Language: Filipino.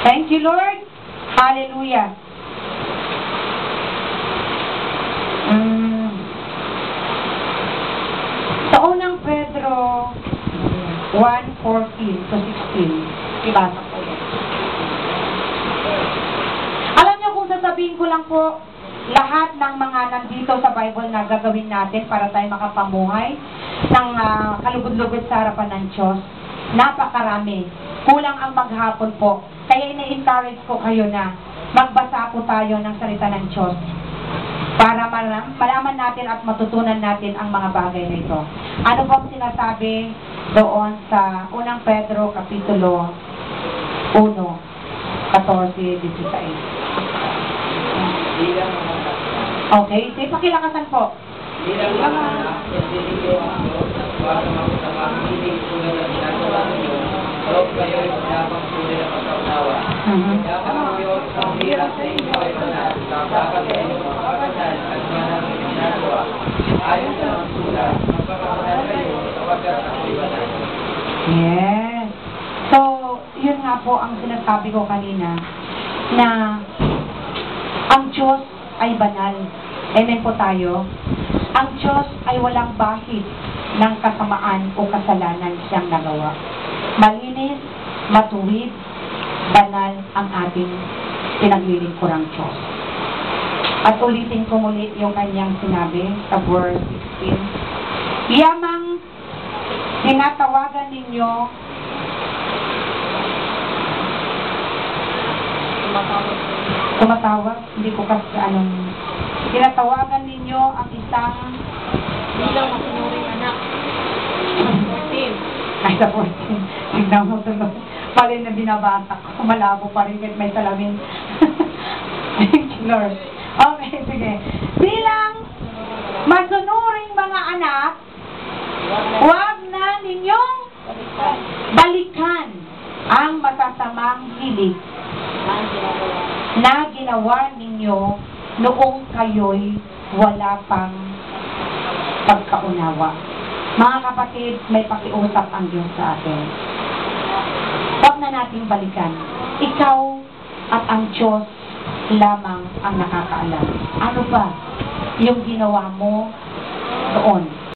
Thank you, Lord. Hallelujah. Sa unang Pedro 1:14-16, ibasa ko yan. Alam niyo kung sasabihin ko lang po, lahat ng mga nandito sa Bible na gagawin natin para tayo makapamuhay ng kalugod-lugod sa harapan ng Diyos, napakarami. Kulang ang maghapon po. Kaya ina-encourage ko kayo na magbasa po tayo ng salita ng Diyos para malaman natin at matutunan natin ang mga bagay na ito. Ano bang sinasabi doon sa unang Pedro Kapitulo 1:14-16? Okay, sige, pakilakasan po. Bilang mga anak, pinili ang Diyos at huwag makusamang hindi tulad ang ginagawa ninyo. Huwag kayo dapat tulad ang pagkaunawa. Dapat ang Diyos ang hirap sa inyo ay banal. Dapat sa inyo makapagdal at manang ginagawa. Ayon sa mga sulat, magpapakadal kayo sa wagas ang liwanag. Yes. So, yun nga po ang sinasabi ko kanina na ang Diyos ay banal. Amen po tayo. Ang Diyos ay walang bahid ng kasamaan o kasalanan siyang nagawa. Malinis, matuwid, banal ang ating pinaglilingkurang Diyos. At ulitin ko muli yung kanyang sinabi sa verse 16. Yamang tinatawagan ninyo tumatawag, hindi ko kasi tinatawagan ninyo ang isang bilang masunuring anak. 14. Ay, sa 14. Tignan mo ito. Pala na binabasa ko. Malabo pa rin kahit may salamin. Thank you, Lord. Okay, sige. Bilang masunuring mga anak, huwag na ninyong balikan ang masasamang hilig na ginawa ninyo noong kayo'y wala pang pagkaunawa. Mga kapatid, may pakiusap ang Diyos sa atin. Huwag na nating balikan. Ikaw at ang Diyos lamang ang nakakaalam. Ano ba yung ginawa mo noon?